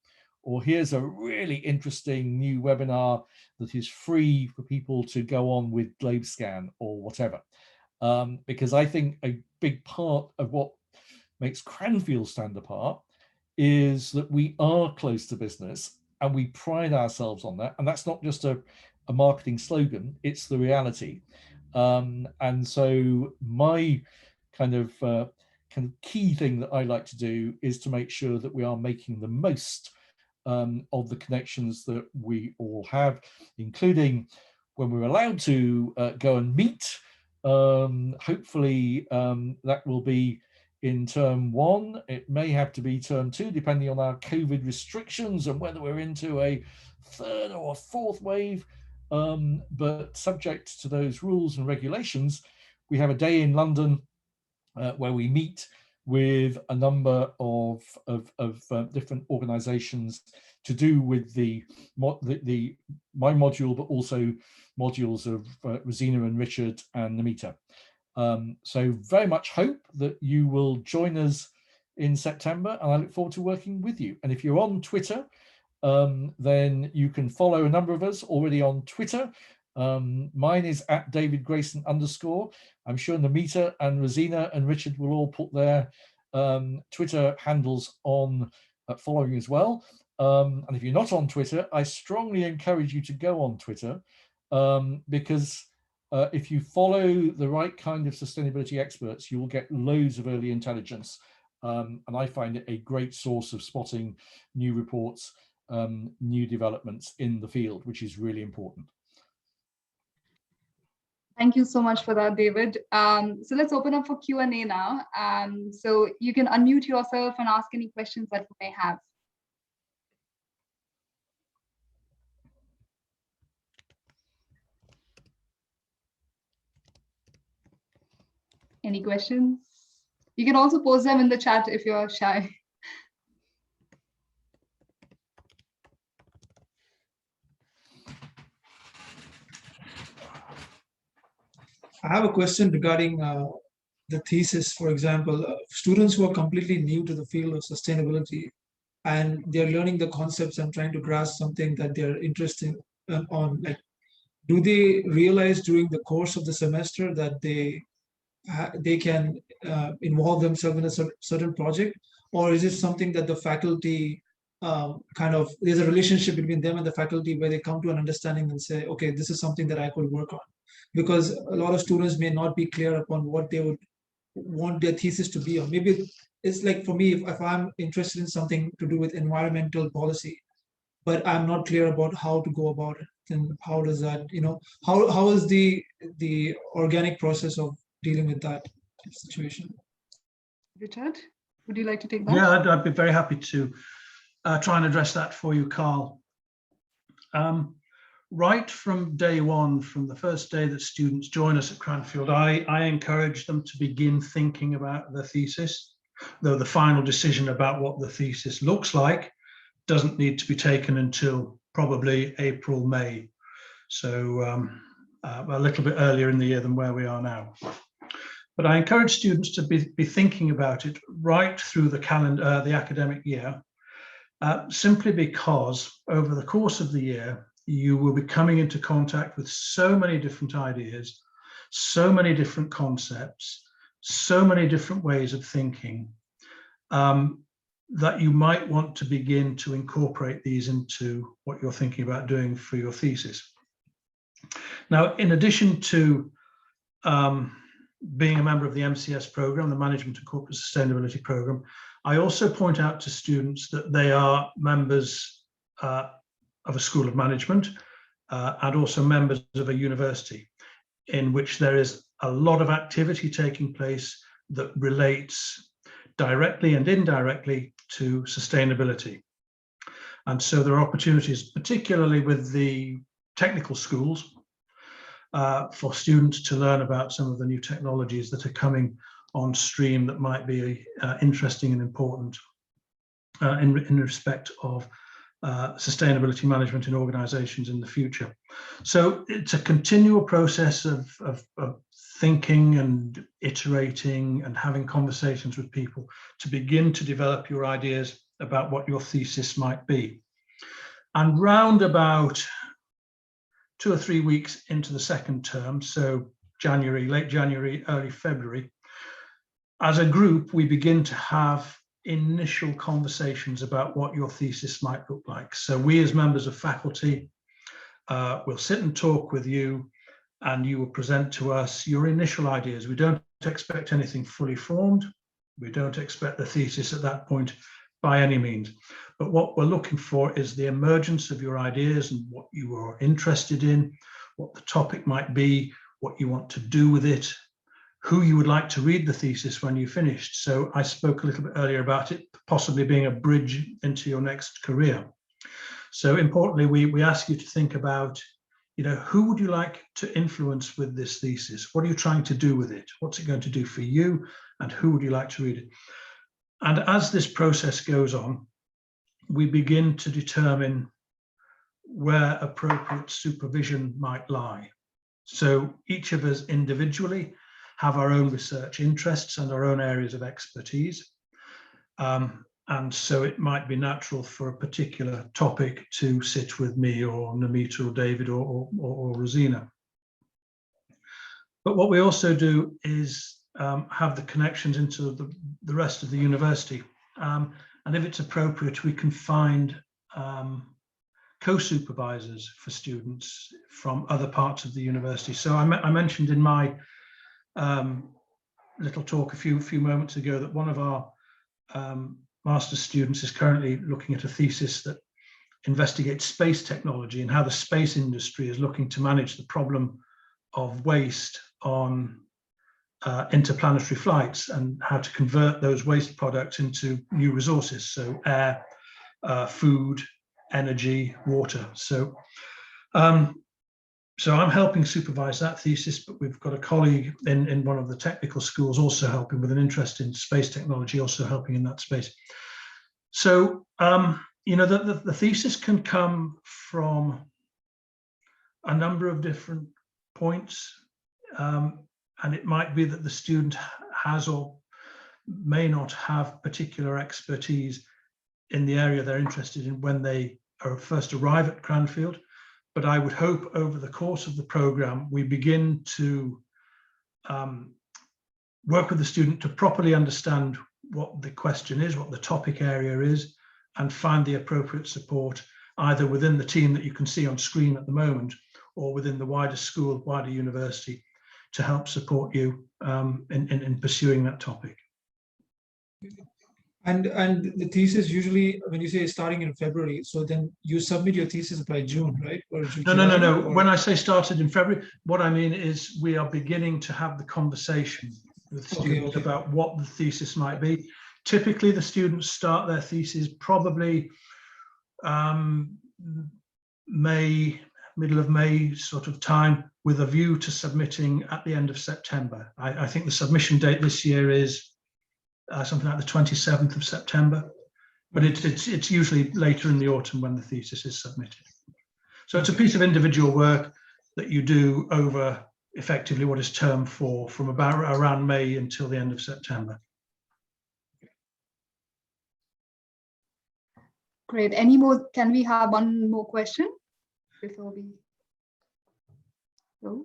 E: or here's a really interesting new webinar that is free for people to go on with GlobeScan or whatever. Because I think a big part of what makes Cranfield stand apart is that we are close to business and we pride ourselves on that. And that's not just a marketing slogan, it's the reality. And so my kind of key thing that I like to do is to make sure that we are making the most of the connections that we all have, including when we're allowed to go and meet. Hopefully that will be in term 1. It may have to be term 2, depending on our COVID restrictions and whether we're into a 3rd or a 4th wave. But subject to those rules and regulations, we have a day in London where we meet with a number of different organizations to do with my module, but also modules of Rosina and Richard and Namita. So very much hope that you will join us in September, and I look forward to working with you. And if you're on Twitter, then you can follow a number of us already on Twitter. Mine is @DavidGrayson_. I'm sure Namita and Rosina and Richard will all put their Twitter handles on following as well. And if you're not on Twitter, I strongly encourage you to go on Twitter, because if you follow the right kind of sustainability experts, you will get loads of early intelligence. And I find it a great source of spotting new reports, new developments in the field, which is really important.
B: Thank you so much for that, David. So let's open up for Q&A now. So you can unmute yourself and ask any questions that you may have. Any questions? You can also post them in the chat if you're shy.
F: I have a question regarding the thesis. For example, students who are completely new to the field of sustainability and they're learning the concepts and trying to grasp something that they're interested on, like, do they realize during the course of the semester that they can involve themselves in a certain project, or is it something that the faculty there's a relationship between them and the faculty where they come to an understanding and say, okay, this is something that I could work on? Because a lot of students may not be clear upon what they would want their thesis to be on. Maybe it's like, for me, if I'm interested in something to do with environmental policy, but I'm not clear about how to go about it, then how does that, how is the organic process of dealing with that situation?
B: Richard, would you like to take that?
C: Yeah, I'd be very happy to try and address that for you, Carl. Right from day one, from the first day that students join us at Cranfield, I encourage them to begin thinking about the thesis, though the final decision about what the thesis looks like doesn't need to be taken until probably April, May. So a little bit earlier in the year than where we are now. But I encourage students to be thinking about it right through the academic year, simply because over the course of the year, you will be coming into contact with so many different ideas, so many different concepts, so many different ways of thinking, that you might want to begin to incorporate these into what you're thinking about doing for your thesis. Now, in addition to being a member of the MCS program, the Management and Corporate Sustainability program, I also point out to students that they are members of a school of management and also members of a university, in which there is a lot of activity taking place that relates directly and indirectly to sustainability. And so there are opportunities, particularly with the technical schools, for students to learn about some of the new technologies that are coming on stream that might be interesting and important in respect of sustainability management in organizations in the future. So it's a continual process of thinking and iterating and having conversations with people to begin to develop your ideas about what your thesis might be. And round about 2 or 3 weeks into the second term, so January, late January, early February, as a group, we begin to have initial conversations about what your thesis might look like. So we as members of faculty will sit and talk with you, and you will present to us your initial ideas. We don't expect anything fully formed. We don't expect the thesis at that point by any means. But what we're looking for is the emergence of your ideas and what you are interested in, what the topic might be, what you want to do with it, who you would like to read the thesis when you finished. So I spoke a little bit earlier about it possibly being a bridge into your next career. So importantly, we ask you to think about, who would you like to influence with this thesis? What are you trying to do with it? What's it going to do for you? And who would you like to read it? And as this process goes on, we begin to determine where appropriate supervision might lie. So each of us individually have our own research interests and our own areas of expertise. And so it might be natural for a particular topic to sit with me or Namita or David or Rosina. But what we also do is have the connections into the rest of the university. And if it's appropriate, we can find co-supervisors for students from other parts of the university. So I mentioned in my little talk a few moments ago that one of our master's students is currently looking at a thesis that investigates space technology and how the space industry is looking to manage the problem of waste on interplanetary flights and how to convert those waste products into new resources, so air, food, energy, water. So I'm helping supervise that thesis, but we've got a colleague in one of the technical schools also helping with an interest in space technology, also helping in that space. So, the thesis can come from a number of different points. And it might be that the student has or may not have particular expertise in the area they're interested in when they first arrive at Cranfield. But I would hope over the course of the program, we begin to work with the student to properly understand what the question is, what the topic area is, and find the appropriate support either within the team that you can see on screen at the moment or within the wider school, wider university, to help support you in pursuing that topic.
F: And the thesis usually, when you say starting in February, so then you submit your thesis by June, right? Or
C: No. When I say started in February, what I mean is we are beginning to have the conversation with students about what the thesis might be. Typically, the students start their thesis probably middle of May sort of time, with a view to submitting at the end of September. I think the submission date this year is something like the 27th of September, but it's usually later in the autumn when the thesis is submitted. So it's a piece of individual work that you do over effectively what is term 4, from about around May until the end of September.
B: Great. Any more? Can we have one more question before we go?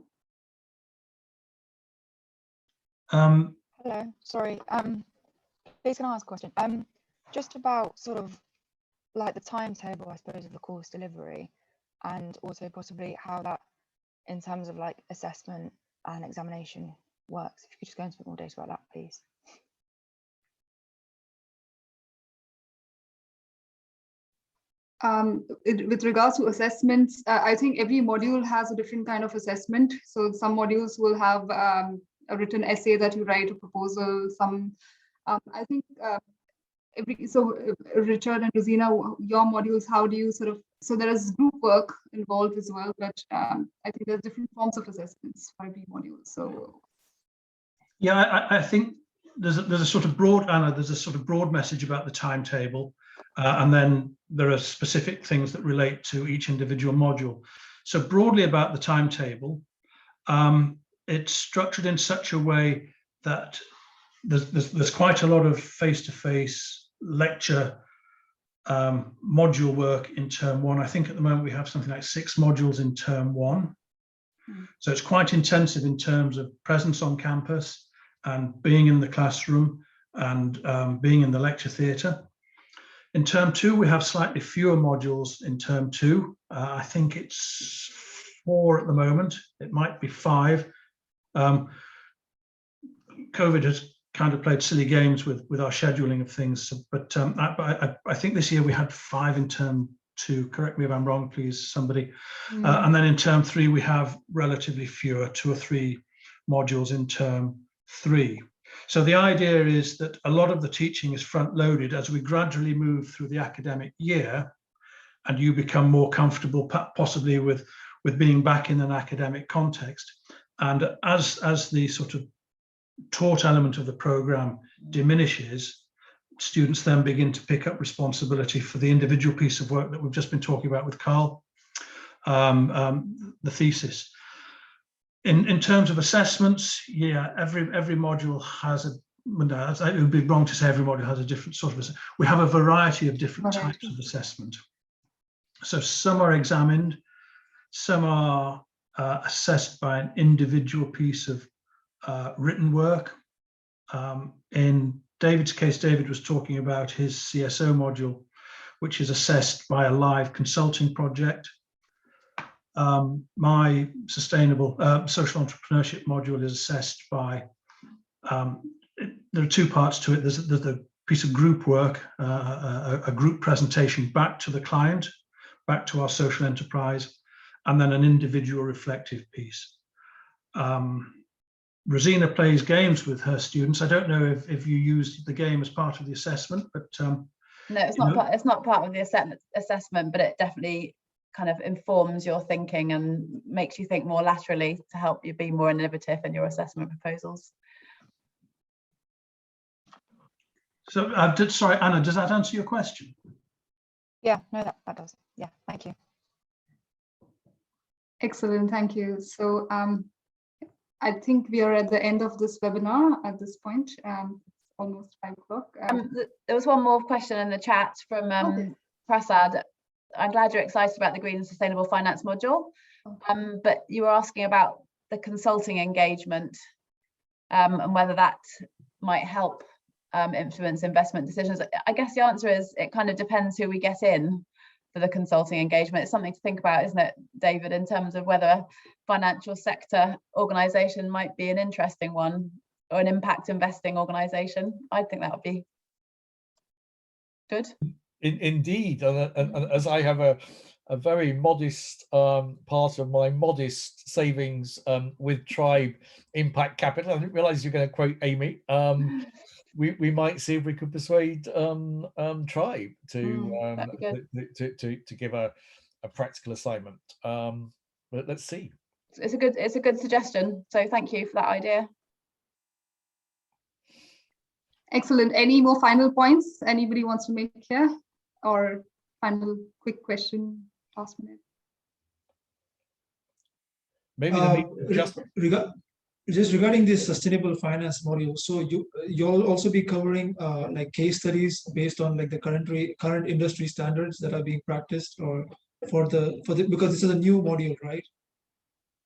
G: Hello, sorry. Please can I ask a question? Just about sort of like the timetable, I suppose, of the course delivery, and also possibly how that, in terms of like assessment and examination, works. If you could just go into a bit more data about that, please.
B: With regards to assessments, I think every module has a different kind of assessment. So some modules will have a written essay that you write, a proposal. Some, I think, Richard and Rosina, your modules, how do you sort of? So there is group work involved as well, but I think there's different forms of assessments for every module. So
C: yeah, I think there's a sort of broad, Anna. There's a sort of broad message about the timetable. And then there are specific things that relate to each individual module. So broadly about the timetable, it's structured in such a way that there's quite a lot of face-to-face lecture module work in term one. I think at the moment we have something like 6 modules in term one. So it's quite intensive in terms of presence on campus and being in the classroom and being in the lecture theatre. In term 2, we have slightly fewer modules in term 2. I think it's 4 at the moment. It might be 5. COVID has kind of played silly games with our scheduling of things, but I think this year we had 5 in term 2. Correct me if I'm wrong, please, somebody. And then in term 3, we have relatively fewer, 2 or 3 modules in term 3. So the idea is that a lot of the teaching is front-loaded as we gradually move through the academic year, and you become more comfortable possibly with being back in an academic context. And as the sort of taught element of the program diminishes, students then begin to pick up responsibility for the individual piece of work that we've just been talking about with Carl, the thesis. In terms of assessments, yeah, every module has it would be wrong to say every module has a different sort of, we have a variety of different types of assessment. So some are examined, some are assessed by an individual piece of written work. In David's case, David was talking about his CSO module, which is assessed by a live consulting project. My sustainable social entrepreneurship module is assessed by, there are 2 parts to it. There's a piece of group work, a group presentation back to the client, back to our social enterprise, and then an individual reflective piece. Rosina plays games with her students. I don't know if you used the game as part of the assessment, but
D: no, it's not part of the assessment, but it definitely kind of informs your thinking and makes you think more laterally to help you be more innovative in your assessment proposals.
C: So sorry, Anna, does that answer your question?
G: Yeah, no, that does. Yeah, thank you.
B: Excellent, thank you. So I think we are at the end of this webinar at this point. It's almost 5 o'clock.
D: There was one more question in the chat from Prasad. I'm glad you're excited about the green and sustainable finance module, but you were asking about the consulting engagement and whether that might help influence investment decisions. I guess the answer is it kind of depends who we get in for the consulting engagement. It's something to think about, isn't it, David, in terms of whether financial sector organisation might be an interesting one or an impact investing organisation. I think that would be good.
E: Indeed, and as I have a very modest part of my modest savings with Tribe Impact Capital, I didn't realise you're going to quote Amy. We might see if we could persuade Tribe to give a practical assignment. But let's see.
D: It's a good suggestion. So thank you for that idea.
B: Excellent. Any more final points anybody wants to make here, or final quick question last minute?
E: Maybe
F: just regarding this sustainable finance module, so you'll also be covering like case studies based on like the current industry standards that are being practiced, or for the because this is a new module, right?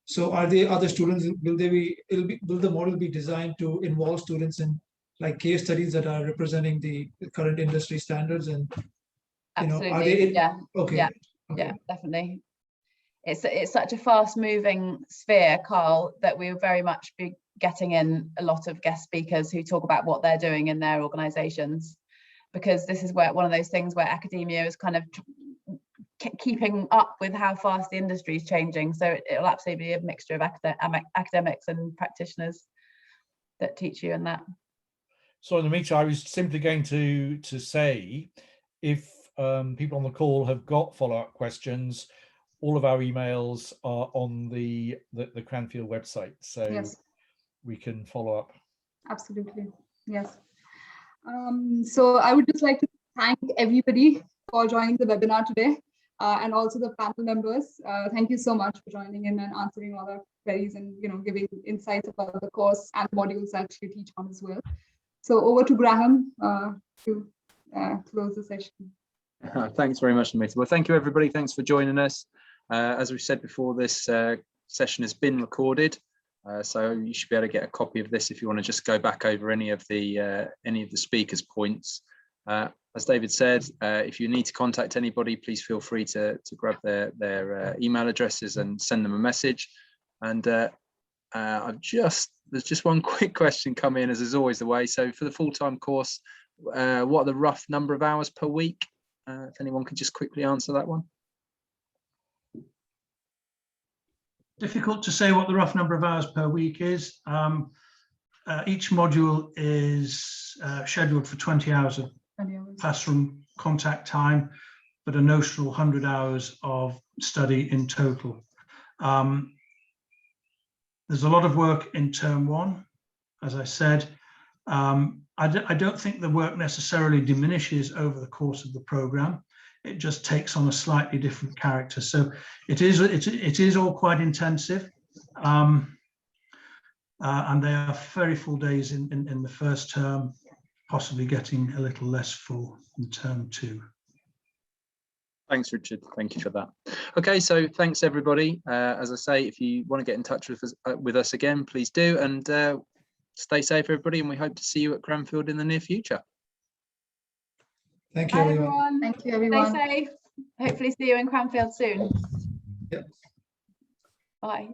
F: So are the students, will the model be designed to involve students in like case studies that are representing the current industry standards? And
D: absolutely,
F: are they
D: yeah, definitely. It's such a fast moving sphere, Carl, that we will very much be getting in a lot of guest speakers who talk about what they're doing in their organizations, because this is where one of those things where academia is kind of keeping up with how fast the industry is changing. So it'll absolutely be a mixture of academics and practitioners that teach you in that.
E: So in the meantime, I was simply going to say, if people on the call have got follow-up questions, all of our emails are on the Cranfield website, so yes, we can follow up.
B: Absolutely, yes. So I would just like to thank everybody for joining the webinar today, and also the panel members. Thank you so much for joining in and answering all our queries and giving insights about the course and modules that you teach on as well. So over to Graham to close the session.
A: Thanks very much, Namita. Well, thank you, everybody. Thanks for joining us. As we said before, this session has been recorded, so you should be able to get a copy of this if you want to just go back over any of the speakers' points. As David said, if you need to contact anybody, please feel free to grab their email addresses and send them a message. And there's just one quick question come in, as is always the way. So for the full-time course, what are the rough number of hours per week? If anyone could just quickly answer that one.
C: Difficult to say what the rough number of hours per week is. Each module is scheduled for 20 hours of classroom contact time, but a notional 100 hours of study in total. There's a lot of work in term one, as I said. I don't think the work necessarily diminishes over the course of the program. It just takes on a slightly different character. So it is all quite intensive, and they are very full days in the first term, possibly getting a little less full in term two.
A: Thanks, Richard. Thank you for that. Okay, so thanks, everybody. As I say, if you want to get in touch with us again, please do. And stay safe, everybody. And we hope to see you at Cranfield in the near future.
F: Thank you, everyone.
B: Thank you, everyone.
D: Stay safe. Hopefully see you in Cranfield soon.
F: Yep.
D: Bye.